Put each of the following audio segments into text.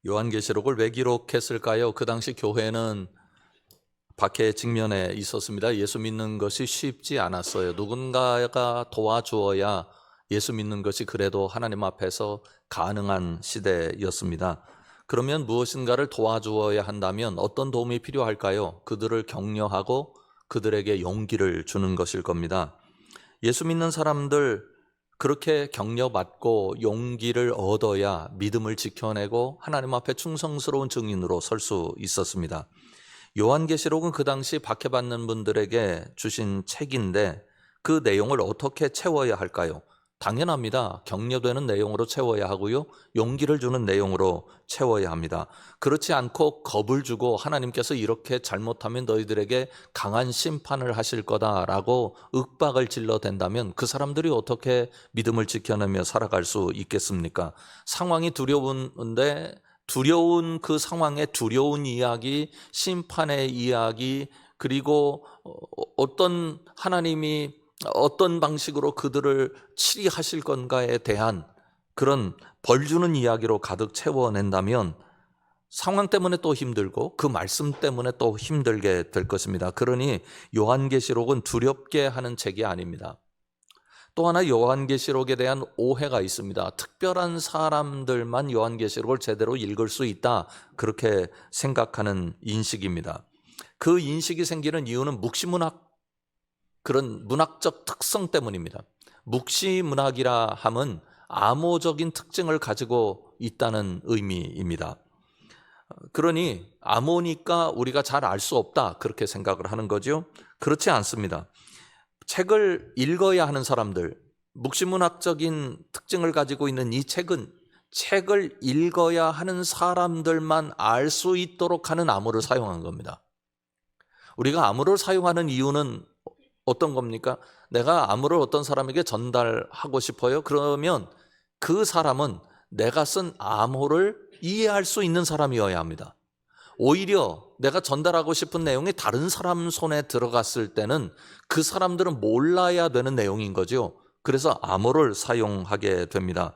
요한계시록을 왜 기록했을까요? 그 당시 교회는 박해 직면에 있었습니다. 예수 믿는 것이 쉽지 않았어요. 누군가가 도와주어야 예수 믿는 것이 그래도 하나님 앞에서 가능한 시대였습니다. 그러면 무엇인가를 도와주어야 한다면 어떤 도움이 필요할까요? 그들을 격려하고 그들에게 용기를 주는 것일 겁니다. 예수 믿는 사람들 그렇게 격려받고 용기를 얻어야 믿음을 지켜내고 하나님 앞에 충성스러운 증인으로 설 수 있었습니다. 요한계시록은 그 당시 박해받는 분들에게 주신 책인데 그 내용을 어떻게 채워야 할까요? 당연합니다. 격려되는 내용으로 채워야 하고요. 용기를 주는 내용으로 채워야 합니다. 그렇지 않고 겁을 주고 하나님께서 이렇게 잘못하면 너희들에게 강한 심판을 하실 거다라고 윽박을 질러댄다면 그 사람들이 어떻게 믿음을 지켜내며 살아갈 수 있겠습니까? 상황이 두려운데 두려운 그 상황의 두려운 이야기, 심판의 이야기, 그리고 어떤 하나님이 어떤 방식으로 그들을 치리하실 건가에 대한 그런 벌 주는 이야기로 가득 채워낸다면 상황 때문에 또 힘들고 그 말씀 때문에 또 힘들게 될 것입니다. 그러니 요한계시록은 두렵게 하는 책이 아닙니다. 또 하나 요한계시록에 대한 오해가 있습니다. 특별한 사람들만 요한계시록을 제대로 읽을 수 있다, 그렇게 생각하는 인식입니다. 그 인식이 생기는 이유는 묵시문학, 그런 문학적 특성 때문입니다. 묵시문학이라 함은 암호적인 특징을 가지고 있다는 의미입니다. 그러니 암호니까 우리가 잘 알 수 없다, 그렇게 생각을 하는 거죠. 그렇지 않습니다. 책을 읽어야 하는 사람들, 묵시문학적인 특징을 가지고 있는 이 책은 책을 읽어야 하는 사람들만 알 수 있도록 하는 암호를 사용한 겁니다. 우리가 암호를 사용하는 이유는 어떤 겁니까? 내가 암호를 어떤 사람에게 전달하고 싶어요. 그러면 그 사람은 내가 쓴 암호를 이해할 수 있는 사람이어야 합니다. 오히려 내가 전달하고 싶은 내용이 다른 사람 손에 들어갔을 때는 그 사람들은 몰라야 되는 내용인 거죠. 그래서 암호를 사용하게 됩니다.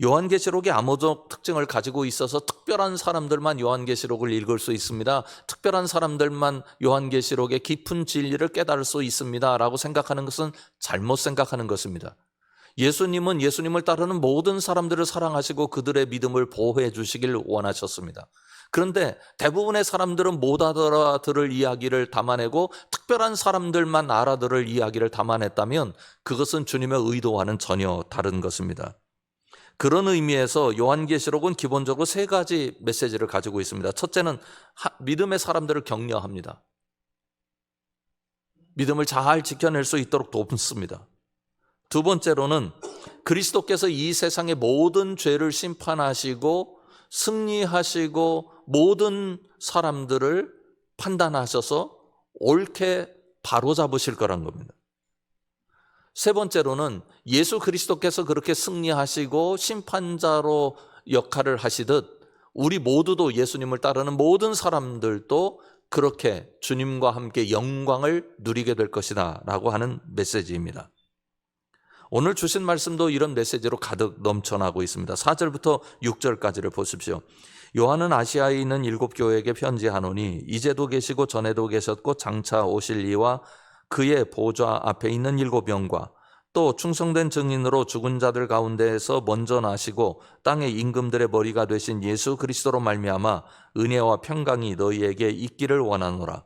요한계시록이 암호적 특징을 가지고 있어서 특별한 사람들만 요한계시록을 읽을 수 있습니다. 특별한 사람들만 요한계시록의 깊은 진리를 깨달을 수 있습니다 라고 생각하는 것은 잘못 생각하는 것입니다. 예수님은 예수님을 따르는 모든 사람들을 사랑하시고 그들의 믿음을 보호해 주시길 원하셨습니다. 그런데 대부분의 사람들은 못 알아들을 이야기를 담아내고 특별한 사람들만 알아들을 이야기를 담아냈다면 그것은 주님의 의도와는 전혀 다른 것입니다. 그런 의미에서 요한계시록은 기본적으로 세 가지 메시지를 가지고 있습니다. 첫째는 믿음의 사람들을 격려합니다. 믿음을 잘 지켜낼 수 있도록 돕습니다. 두 번째로는 그리스도께서 이 세상의 모든 죄를 심판하시고 승리하시고 모든 사람들을 판단하셔서 옳게 바로잡으실 거란 겁니다. 세 번째로는 예수 그리스도께서 그렇게 승리하시고 심판자로 역할을 하시듯 우리 모두도 예수님을 따르는 모든 사람들도 그렇게 주님과 함께 영광을 누리게 될 것이다 라고 하는 메시지입니다. 오늘 주신 말씀도 이런 메시지로 가득 넘쳐나고 있습니다. 4절부터 6절까지를 보십시오. 요한은 아시아에 있는 7교회에게 편지하노니 이제도 계시고 전에도 계셨고 장차 오실 이와 그의 보좌 앞에 있는 7영과 또 충성된 증인으로 죽은 자들 가운데에서 먼저 나시고 땅의 임금들의 머리가 되신 예수 그리스도로 말미암아 은혜와 평강이 너희에게 있기를 원하노라.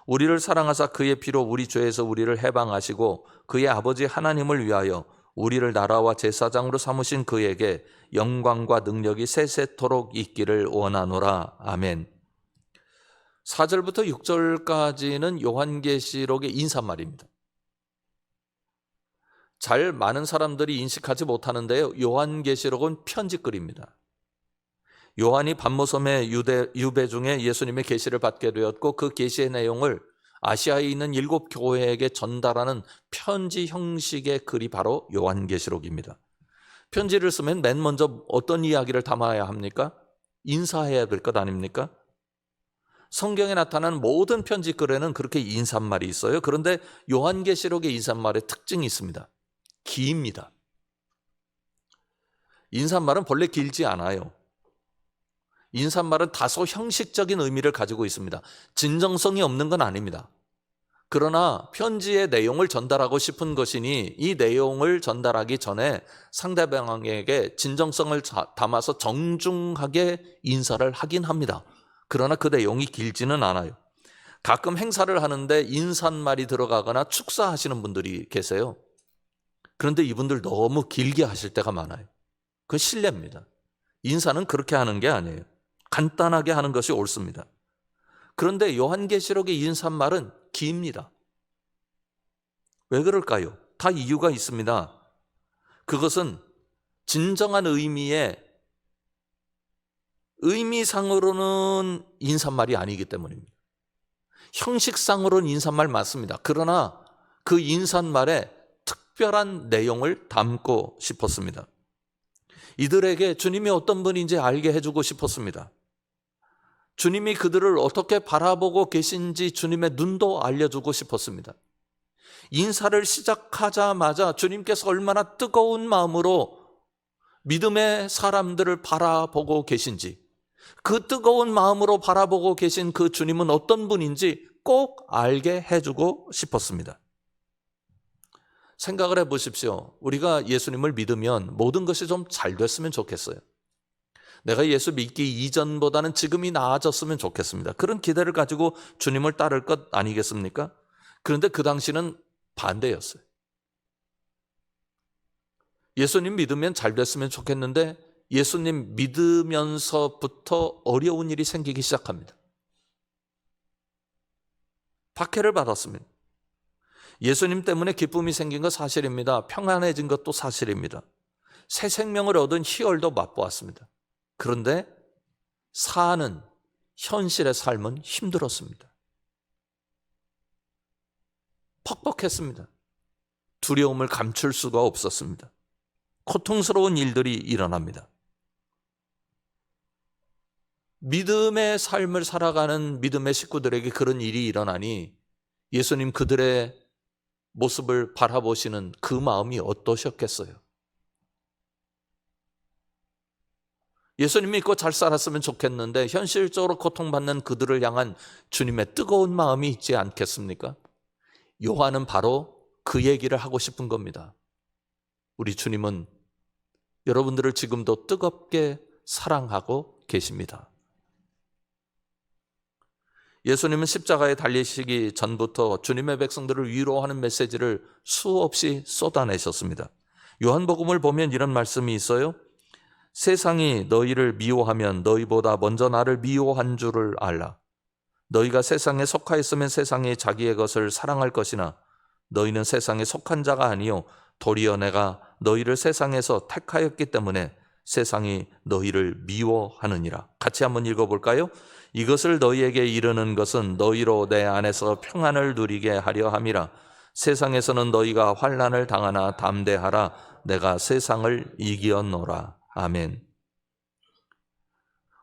우리를 사랑하사 그의 피로 우리 죄에서 우리를 해방하시고 그의 아버지 하나님을 위하여 우리를 나라와 제사장으로 삼으신 그에게 영광과 능력이 세세토록 있기를 원하노라. 아멘. 4절부터 6절까지는 요한계시록의 인사말입니다. 잘 많은 사람들이 인식하지 못하는데요, 요한계시록은 편지글입니다. 요한이 반모섬의 유배 중에 예수님의 계시를 받게 되었고 그 계시의 내용을 아시아에 있는 7교회에게 전달하는 편지 형식의 글이 바로 요한계시록입니다. 편지를 쓰면 맨 먼저 어떤 이야기를 담아야 합니까? 인사해야 될 것 아닙니까? 성경에 나타나는 모든 편지글에는 그렇게 인사말이 있어요. 그런데 요한계시록의 인사말의 특징이 있습니다. 깁니다. 인사말은 본래 길지 않아요. 인사말은 다소 형식적인 의미를 가지고 있습니다. 진정성이 없는 건 아닙니다. 그러나 편지의 내용을 전달하고 싶은 것이니 이 내용을 전달하기 전에 상대방에게 진정성을 담아서 정중하게 인사를 하긴 합니다. 그러나 그 내용이 길지는 않아요. 가끔 행사를 하는데 인사말이 들어가거나 축사하시는 분들이 계세요. 그런데 이분들 너무 길게 하실 때가 많아요. 그건 실례입니다. 인사는 그렇게 하는 게 아니에요. 간단하게 하는 것이 옳습니다. 그런데 요한계시록의 인사말은 깁니다. 왜 그럴까요? 다 이유가 있습니다. 그것은 진정한 의미상으로는 인사말이 아니기 때문입니다. 형식상으로는 인사말 맞습니다. 그러나 그 인사말에 특별한 내용을 담고 싶었습니다. 이들에게 주님이 어떤 분인지 알게 해주고 싶었습니다. 주님이 그들을 어떻게 바라보고 계신지 주님의 눈도 알려주고 싶었습니다. 인사를 시작하자마자 주님께서 얼마나 뜨거운 마음으로 믿음의 사람들을 바라보고 계신지, 그 뜨거운 마음으로 바라보고 계신 그 주님은 어떤 분인지 꼭 알게 해주고 싶었습니다. 생각을 해보십시오. 우리가 예수님을 믿으면 모든 것이 좀 잘 됐으면 좋겠어요. 내가 예수 믿기 이전보다는 지금이 나아졌으면 좋겠습니다. 그런 기대를 가지고 주님을 따를 것 아니겠습니까? 그런데 그 당시는 반대였어요. 예수님 믿으면 잘 됐으면 좋겠는데 예수님 믿으면서부터 어려운 일이 생기기 시작합니다. 박해를 받았습니다. 예수님 때문에 기쁨이 생긴 것 사실입니다. 평안해진 것도 사실입니다. 새 생명을 얻은 희열도 맛보았습니다. 그런데 사는 현실의 삶은 힘들었습니다. 퍽퍽했습니다. 두려움을 감출 수가 없었습니다. 고통스러운 일들이 일어납니다. 믿음의 삶을 살아가는 믿음의 식구들에게 그런 일이 일어나니 예수님 그들의 모습을 바라보시는 그 마음이 어떠셨겠어요? 예수님 믿고 잘 살았으면 좋겠는데 현실적으로 고통받는 그들을 향한 주님의 뜨거운 마음이 있지 않겠습니까? 요한은 바로 그 얘기를 하고 싶은 겁니다. 우리 주님은 여러분들을 지금도 뜨겁게 사랑하고 계십니다. 예수님은 십자가에 달리시기 전부터 주님의 백성들을 위로하는 메시지를 수없이 쏟아내셨습니다. 요한복음을 보면 이런 말씀이 있어요. 세상이 너희를 미워하면 너희보다 먼저 나를 미워한 줄을 알라. 너희가 세상에 속하였으면 세상이 자기의 것을 사랑할 것이나 너희는 세상에 속한 자가 아니요 도리어 내가 너희를 세상에서 택하였기 때문에 세상이 너희를 미워하느니라. 같이 한번 읽어볼까요? 이것을 너희에게 이르는 것은 너희로 내 안에서 평안을 누리게 하려 함이라. 세상에서는 너희가 환난을 당하나 담대하라. 내가 세상을 이기었노라. 아멘.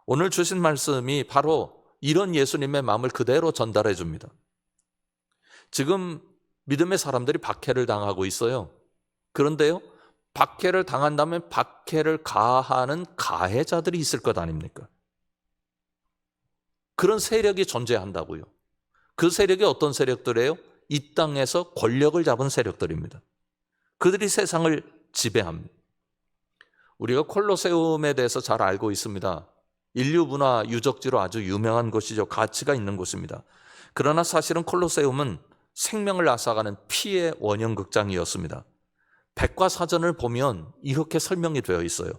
오늘 주신 말씀이 바로 이런 예수님의 마음을 그대로 전달해 줍니다. 지금 믿음의 사람들이 박해를 당하고 있어요. 그런데요, 박해를 당한다면 박해를 가하는 가해자들이 있을 것 아닙니까? 그런 세력이 존재한다고요. 그 세력이 어떤 세력들이에요? 이 땅에서 권력을 잡은 세력들입니다. 그들이 세상을 지배합니다. 우리가 콜로세움에 대해서 잘 알고 있습니다. 인류 문화 유적지로 아주 유명한 곳이죠. 가치가 있는 곳입니다. 그러나 사실은 콜로세움은 생명을 앗아가는 피의 원형극장이었습니다. 백과사전을 보면 이렇게 설명이 되어 있어요.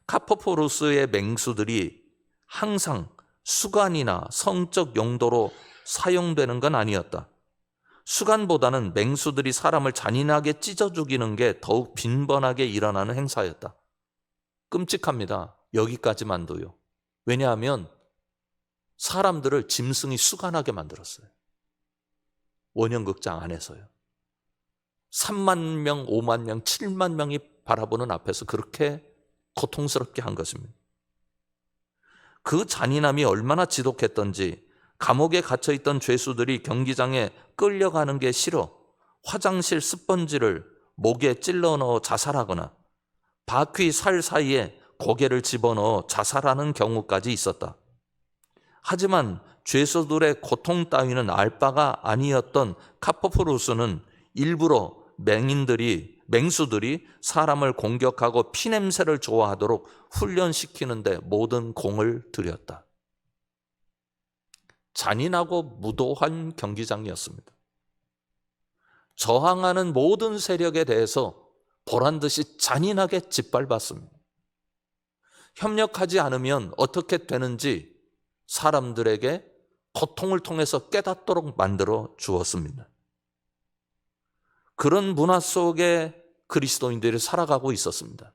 카포포루스의 맹수들이 항상 수간이나 성적 용도로 사용되는 건 아니었다. 수간보다는 맹수들이 사람을 잔인하게 찢어 죽이는 게 더욱 빈번하게 일어나는 행사였다. 끔찍합니다. 여기까지만도요. 왜냐하면 사람들을 짐승이 수간하게 만들었어요. 원형극장 안에서요. 3만 명, 5만 명, 7만 명이 바라보는 앞에서 그렇게 고통스럽게 한 것입니다. 그 잔인함이 얼마나 지독했던지 감옥에 갇혀있던 죄수들이 경기장에 끌려가는 게 싫어 화장실 스펀지를 목에 찔러 넣어 자살하거나 바퀴 살 사이에 고개를 집어넣어 자살하는 경우까지 있었다. 하지만 죄수들의 고통 따위는 알 바가 아니었던 카포프루스는 일부러 맹수들이 사람을 공격하고 피냄새를 좋아하도록 훈련시키는데 모든 공을 들였다. 잔인하고 무도한 경기장이었습니다. 저항하는 모든 세력에 대해서 보란듯이 잔인하게 짓밟았습니다. 협력하지 않으면 어떻게 되는지 사람들에게 고통을 통해서 깨닫도록 만들어 주었습니다. 그런 문화 속에 그리스도인들이 살아가고 있었습니다.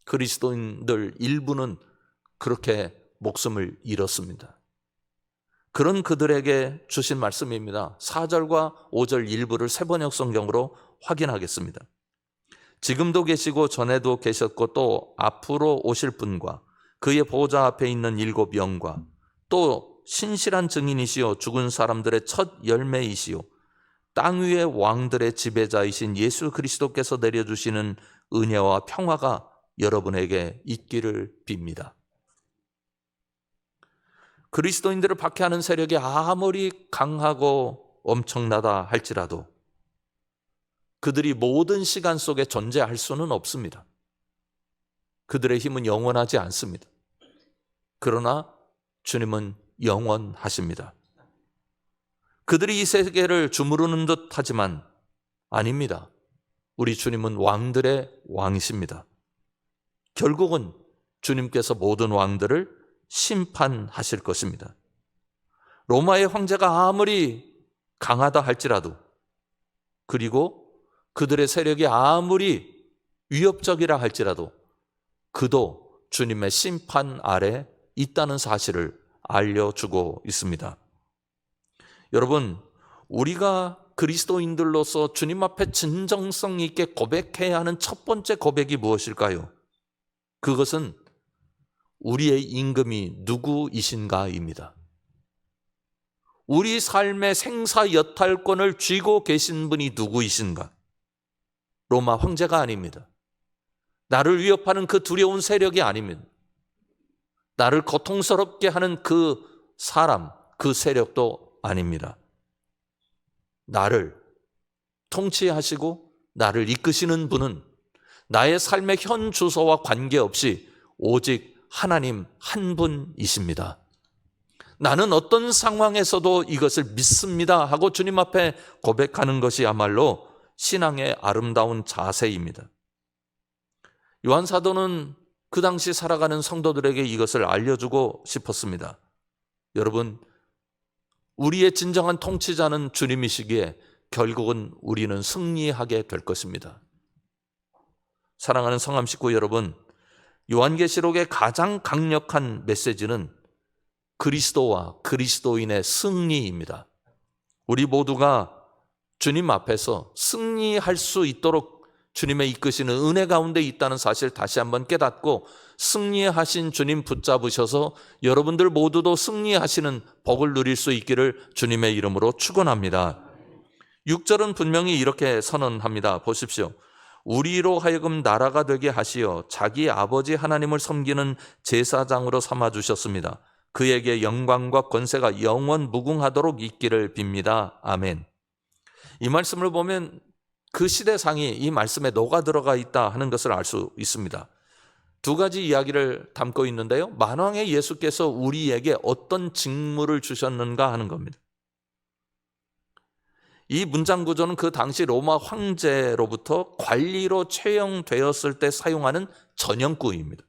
그리스도인들 일부는 그렇게 목숨을 잃었습니다. 그런 그들에게 주신 말씀입니다. 4절과 5절 일부를 세번역 성경으로 확인하겠습니다. 지금도 계시고 전에도 계셨고 또 앞으로 오실 분과 그의 보좌 앞에 있는 7 영과 또 신실한 증인이시요 죽은 사람들의 첫 열매이시요 땅 위의 왕들의 지배자이신 예수 그리스도께서 내려주시는 은혜와 평화가 여러분에게 있기를 빕니다. 그리스도인들을 박해하는 세력이 아무리 강하고 엄청나다 할지라도 그들이 모든 시간 속에 존재할 수는 없습니다. 그들의 힘은 영원하지 않습니다. 그러나 주님은 영원하십니다. 그들이 이 세계를 주무르는 듯 하지만 아닙니다. 우리 주님은 왕들의 왕이십니다. 결국은 주님께서 모든 왕들을 심판하실 것입니다. 로마의 황제가 아무리 강하다 할지라도 그리고 그들의 세력이 아무리 위협적이라 할지라도 그도 주님의 심판 아래 있다는 사실을 알려주고 있습니다. 여러분, 우리가 그리스도인들로서 주님 앞에 진정성 있게 고백해야 하는 첫 번째 고백이 무엇일까요? 그것은 우리의 임금이 누구이신가입니다. 우리 삶의 생사여탈권을 쥐고 계신 분이 누구이신가? 로마 황제가 아닙니다. 나를 위협하는 그 두려운 세력이 아닙니다. 나를 고통스럽게 하는 그 사람, 그 세력도 아닙니다. 나를 통치하시고 나를 이끄시는 분은 나의 삶의 현 주소와 관계없이 오직 하나님 한 분이십니다. 나는 어떤 상황에서도 이것을 믿습니다 하고 주님 앞에 고백하는 것이야말로 신앙의 아름다운 자세입니다. 요한 사도는 그 당시 살아가는 성도들에게 이것을 알려주고 싶었습니다. 여러분, 우리의 진정한 통치자는 주님이시기에 결국은 우리는 승리하게 될 것입니다. 사랑하는 성암 식구 여러분, 요한계시록의 가장 강력한 메시지는 그리스도와 그리스도인의 승리입니다. 우리 모두가 주님 앞에서 승리할 수 있도록 주님의 이끄시는 은혜 가운데 있다는 사실 다시 한번 깨닫고 승리하신 주님 붙잡으셔서 여러분들 모두도 승리하시는 복을 누릴 수 있기를 주님의 이름으로 축원합니다. 6절은 분명히 이렇게 선언합니다. 보십시오. 우리로 하여금 나라가 되게 하시어 자기 아버지 하나님을 섬기는 제사장으로 삼아주셨습니다. 그에게 영광과 권세가 영원 무궁하도록 있기를 빕니다. 아멘. 이 말씀을 보면 그 시대상이 이 말씀에 녹아 들어가 있다 하는 것을 알 수 있습니다. 두 가지 이야기를 담고 있는데요. 만왕의 예수께서 우리에게 어떤 직무를 주셨는가 하는 겁니다. 이 문장 구조는 그 당시 로마 황제로부터 관리로 채용되었을 때 사용하는 전형구입니다.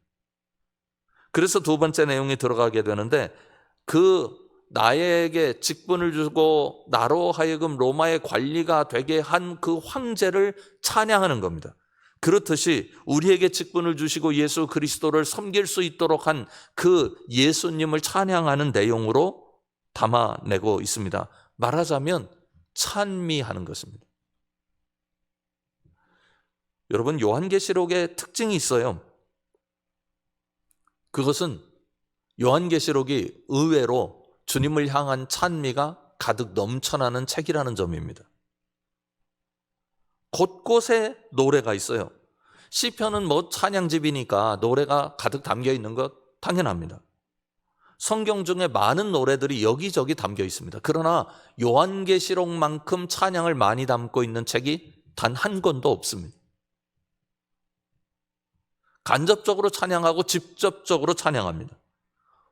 그래서 두 번째 내용이 들어가게 되는데 그 나에게 직분을 주고 나로 하여금 로마의 관리가 되게 한 그 황제를 찬양하는 겁니다. 그렇듯이 우리에게 직분을 주시고 예수 그리스도를 섬길 수 있도록 한 그 예수님을 찬양하는 내용으로 담아내고 있습니다. 말하자면 찬미하는 것입니다. 여러분, 요한계시록의 특징이 있어요. 그것은 요한계시록이 의외로 주님을 향한 찬미가 가득 넘쳐나는 책이라는 점입니다. 곳곳에 노래가 있어요. 시편은 뭐 찬양집이니까 노래가 가득 담겨 있는 것 당연합니다. 성경 중에 많은 노래들이 여기저기 담겨 있습니다. 그러나 요한계시록만큼 찬양을 많이 담고 있는 책이 단 한 권도 없습니다. 간접적으로 찬양하고 직접적으로 찬양합니다.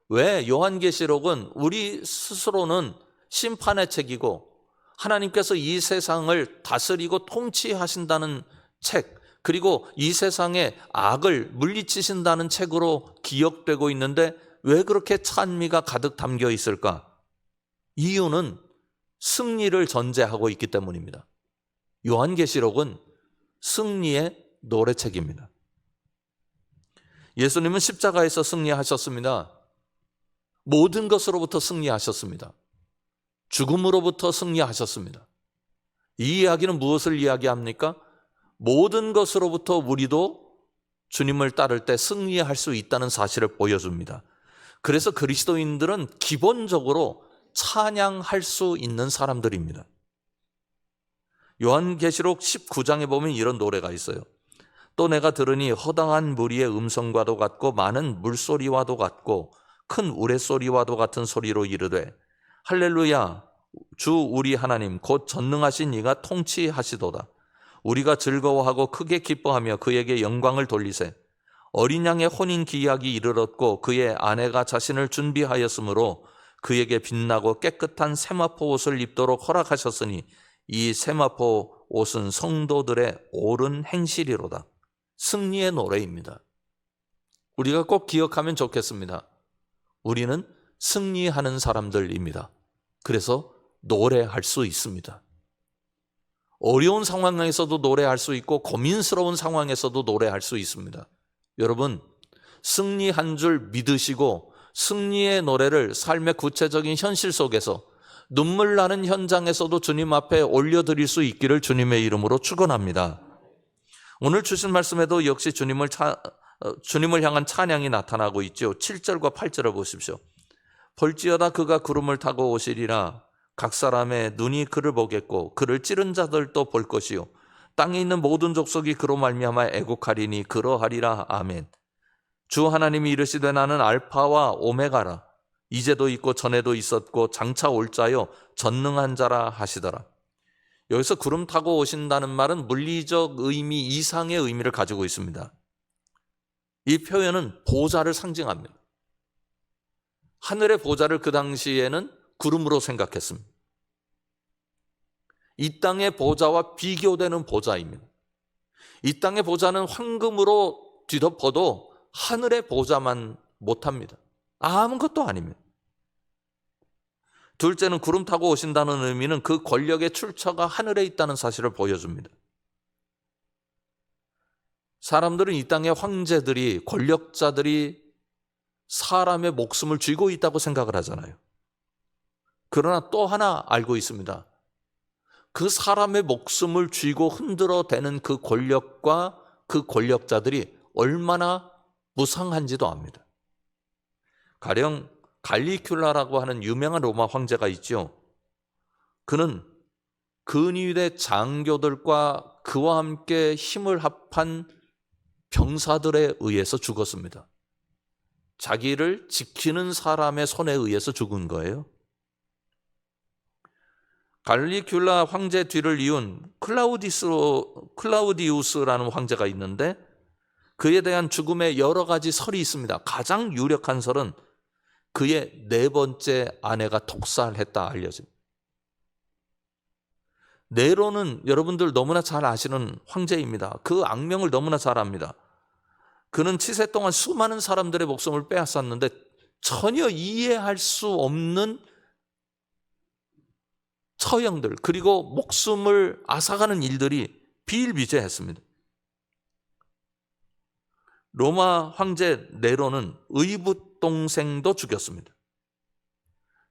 왜? 요한계시록은 우리 스스로는 심판의 책이고 하나님께서 이 세상을 다스리고 통치하신다는 책, 그리고 이 세상의 악을 물리치신다는 책으로 기억되고 있는데 왜 그렇게 찬미가 가득 담겨 있을까? 이유는 승리를 전제하고 있기 때문입니다. 요한계시록은 승리의 노래책입니다. 예수님은 십자가에서 승리하셨습니다. 모든 것으로부터 승리하셨습니다. 죽음으로부터 승리하셨습니다. 이 이야기는 무엇을 이야기합니까? 모든 것으로부터 우리도 주님을 따를 때 승리할 수 있다는 사실을 보여줍니다. 그래서 그리스도인들은 기본적으로 찬양할 수 있는 사람들입니다. 요한계시록 19장에 보면 이런 노래가 있어요. 또 내가 들으니 허다한 무리의 음성과도 같고 많은 물소리와도 같고 큰 우레소리와도 같은 소리로 이르되 할렐루야 주 우리 하나님 곧 전능하신 이가 통치하시도다. 우리가 즐거워하고 크게 기뻐하며 그에게 영광을 돌리세. 어린 양의 혼인 기약이 이르렀고 그의 아내가 자신을 준비하였으므로 그에게 빛나고 깨끗한 세마포 옷을 입도록 허락하셨으니 이 세마포 옷은 성도들의 옳은 행실이로다. 승리의 노래입니다. 우리가 꼭 기억하면 좋겠습니다. 우리는 승리하는 사람들입니다. 그래서 노래할 수 있습니다. 어려운 상황에서도 노래할 수 있고 고민스러운 상황에서도 노래할 수 있습니다. 여러분, 승리한 줄 믿으시고 승리의 노래를 삶의 구체적인 현실 속에서 눈물 나는 현장에서도 주님 앞에 올려드릴 수 있기를 주님의 이름으로 축원합니다. 오늘 주신 말씀에도 역시 주님을 향한 찬양이 나타나고 있죠. 7절과 8절을 보십시오. 볼지어다 그가 구름을 타고 오시리라. 각 사람의 눈이 그를 보겠고 그를 찌른 자들도 볼 것이요 땅에 있는 모든 족속이 그로 말미암아 애곡하리니 그러하리라. 아멘. 주 하나님이 이르시되 나는 알파와 오메가라. 이제도 있고 전에도 있었고 장차 올 자요 전능한 자라 하시더라. 여기서 구름 타고 오신다는 말은 물리적 의미 이상의 의미를 가지고 있습니다. 이 표현은 보좌를 상징합니다. 하늘의 보좌를 그 당시에는 구름으로 생각했습니다. 이 땅의 보좌와 비교되는 보좌입니다. 이 땅의 보좌는 황금으로 뒤덮어도 하늘의 보좌만 못합니다. 아무것도 아닙니다. 둘째는 구름 타고 오신다는 의미는 그 권력의 출처가 하늘에 있다는 사실을 보여줍니다. 사람들은 이 땅의 황제들이, 권력자들이 사람의 목숨을 쥐고 있다고 생각을 하잖아요. 그러나 또 하나 알고 있습니다. 그 사람의 목숨을 쥐고 흔들어대는 그 권력과 그 권력자들이 얼마나 무상한지도 압니다. 가령 갈리큘라라고 하는 유명한 로마 황제가 있죠. 그는 근위대 장교들과 그와 함께 힘을 합한 병사들에 의해서 죽었습니다. 자기를 지키는 사람의 손에 의해서 죽은 거예요. 갈리큘라 황제 뒤를 이은 클라우디우스라는 황제가 있는데 그에 대한 죽음의 여러 가지 설이 있습니다. 가장 유력한 설은 그의 4번째 아내가 독살했다 알려집니다. 네로는 여러분들 너무나 잘 아시는 황제입니다. 그 악명을 너무나 잘 압니다. 그는 치세 동안 수많은 사람들의 목숨을 빼앗았는데 전혀 이해할 수 없는 처형들 그리고 목숨을 앗아가는 일들이 비일비재했습니다. 로마 황제 네로는 의붓 동생도 죽였습니다.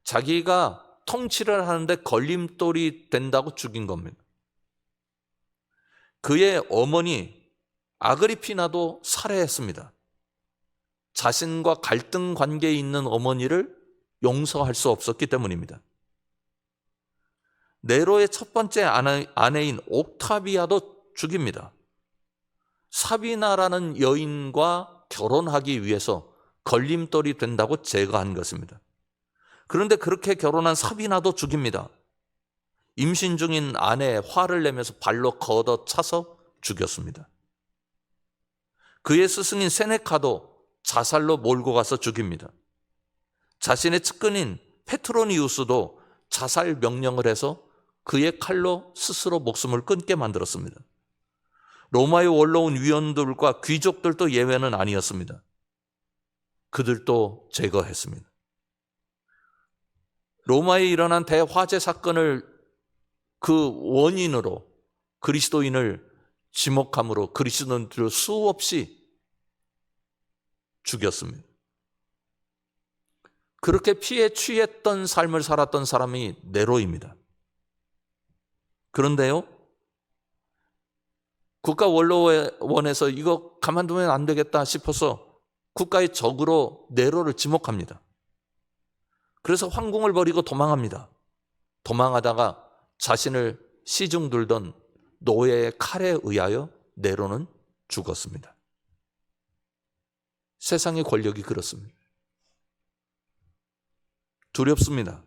자기가 통치를 하는데 걸림돌이 된다고 죽인 겁니다. 그의 어머니 아그리피나도 살해했습니다. 자신과 갈등 관계에 있는 어머니를 용서할 수 없었기 때문입니다. 네로의 첫 번째 아내인 옥타비아도 죽입니다. 사비나라는 여인과 결혼하기 위해서 걸림돌이 된다고 제거한 것입니다. 그런데 그렇게 결혼한 사비나도 죽입니다. 임신 중인 아내의 화를 내면서 발로 걷어차서 죽였습니다. 그의 스승인 세네카도 자살로 몰고 가서 죽입니다. 자신의 측근인 페트로니우스도 자살 명령을 해서 그의 칼로 스스로 목숨을 끊게 만들었습니다. 로마에 올라온 위원들과 귀족들도 예외는 아니었습니다. 그들도 제거했습니다. 로마에 일어난 대화재 사건을 그 원인으로 그리스도인을 지목함으로 그리스도인들을 수없이 죽였습니다. 그렇게 피에 취했던 삶을 살았던 사람이 네로입니다. 그런데요, 국가원로원에서 이거 가만두면 안 되겠다 싶어서 국가의 적으로 네로를 지목합니다. 그래서 황궁을 버리고 도망합니다. 도망하다가 자신을 시중 들던 노예의 칼에 의하여 네로는 죽었습니다. 세상의 권력이 그렇습니다. 두렵습니다.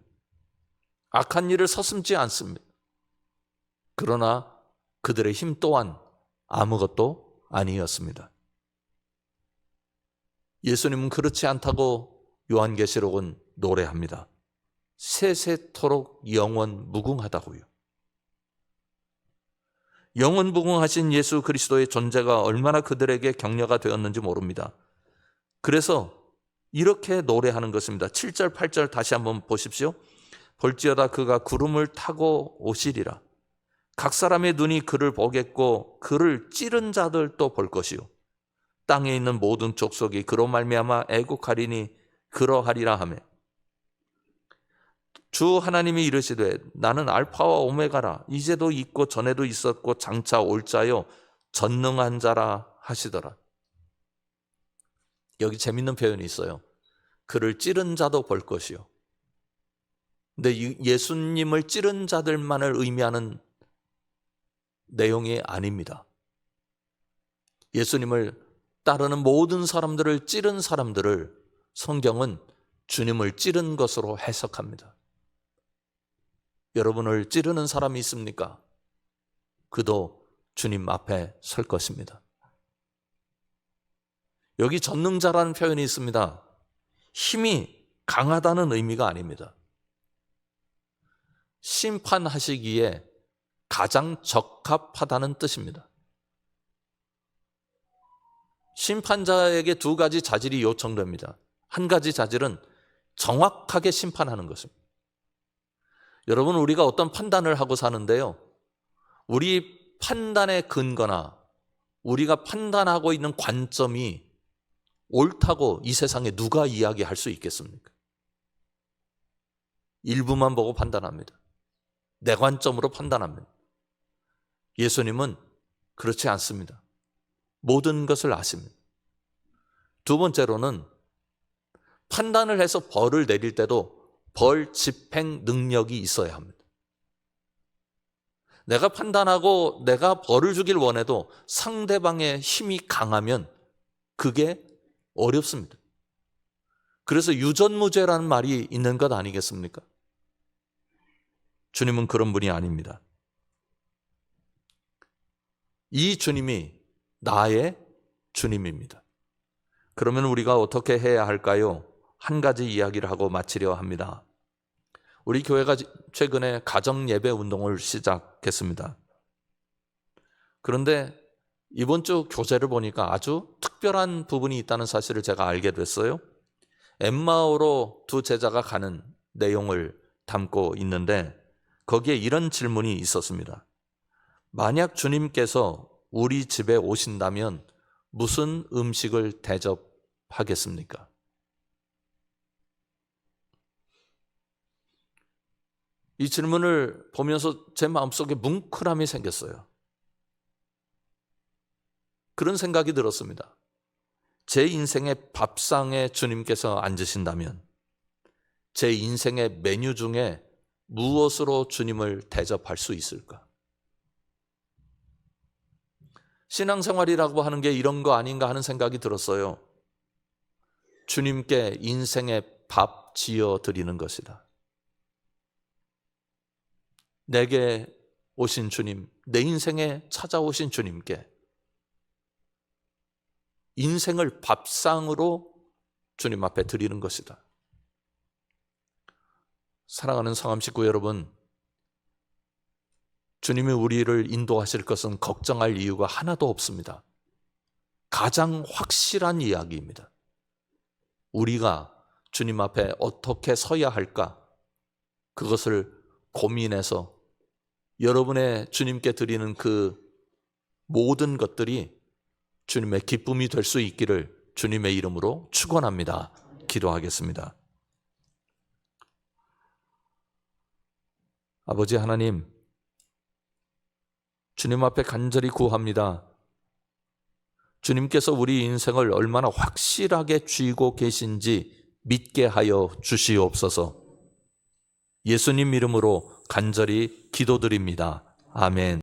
악한 일을 서슴지 않습니다. 그러나 그들의 힘 또한 아무것도 아니었습니다. 예수님은 그렇지 않다고 요한계시록은 노래합니다. 세세토록 영원 무궁하다고요. 영원 무궁하신 예수 그리스도의 존재가 얼마나 그들에게 격려가 되었는지 모릅니다. 그래서 이렇게 노래하는 것입니다. 7절, 8절 다시 한번 보십시오. 볼지어다 그가 구름을 타고 오시리라. 각 사람의 눈이 그를 보겠고 그를 찌른 자들도 볼 것이요. 땅에 있는 모든 족속이 그로 말미암아 애국하리니 그러하리라 하며 주 하나님이 이르시되 나는 알파와 오메가라. 이제도 있고 전에도 있었고 장차 올 자요 전능한 자라 하시더라. 여기 재밌는 표현이 있어요. 그를 찌른 자도 볼 것이요. 근데 예수님을 찌른 자들만을 의미하는 내용이 아닙니다. 예수님을 따르는 모든 사람들을 찌른 사람들을 성경은 주님을 찌른 것으로 해석합니다. 여러분을 찌르는 사람이 있습니까? 그도 주님 앞에 설 것입니다. 여기 전능자라는 표현이 있습니다. 힘이 강하다는 의미가 아닙니다. 심판하시기에 가장 적합하다는 뜻입니다. 심판자에게 두 가지 자질이 요청됩니다. 한 가지 자질은 정확하게 심판하는 것입니다. 여러분, 우리가 어떤 판단을 하고 사는데요, 우리 판단의 근거나 우리가 판단하고 있는 관점이 옳다고 이 세상에 누가 이야기할 수 있겠습니까? 일부만 보고 판단합니다. 내 관점으로 판단합니다. 예수님은 그렇지 않습니다. 모든 것을 아십니다. 두 번째로는 판단을 해서 벌을 내릴 때도 벌 집행 능력이 있어야 합니다. 내가 판단하고 내가 벌을 주길 원해도 상대방의 힘이 강하면 그게 어렵습니다. 그래서 유전무죄라는 말이 있는 것 아니겠습니까? 주님은 그런 분이 아닙니다. 이 주님이 나의 주님입니다. 그러면 우리가 어떻게 해야 할까요? 한 가지 이야기를 하고 마치려 합니다. 우리 교회가 최근에 가정 예배 운동을 시작했습니다. 그런데 이번 주 교재를 보니까 아주 특별한 부분이 있다는 사실을 제가 알게 됐어요. 엠마오로 두 제자가 가는 내용을 담고 있는데 거기에 이런 질문이 있었습니다. 만약 주님께서 우리 집에 오신다면 무슨 음식을 대접하겠습니까? 이 질문을 보면서 제 마음속에 뭉클함이 생겼어요. 그런 생각이 들었습니다. 제 인생의 밥상에 주님께서 앉으신다면 제 인생의 메뉴 중에 무엇으로 주님을 대접할 수 있을까? 신앙생활이라고 하는 게 이런 거 아닌가 하는 생각이 들었어요. 주님께 인생의 밥 지어 드리는 것이다. 내게 오신 주님, 내 인생에 찾아오신 주님께 인생을 밥상으로 주님 앞에 드리는 것이다. 사랑하는 성암 식구 여러분, 주님이 우리를 인도하실 것은 걱정할 이유가 하나도 없습니다. 가장 확실한 이야기입니다. 우리가 주님 앞에 어떻게 서야 할까? 그것을 고민해서 여러분의 주님께 드리는 그 모든 것들이 주님의 기쁨이 될 수 있기를 주님의 이름으로 축원합니다. 기도하겠습니다. 아버지 하나님, 주님 앞에 간절히 구합니다. 주님께서 우리 인생을 얼마나 확실하게 쥐고 계신지 믿게 하여 주시옵소서. 예수님 이름으로 간절히 기도드립니다. 아멘.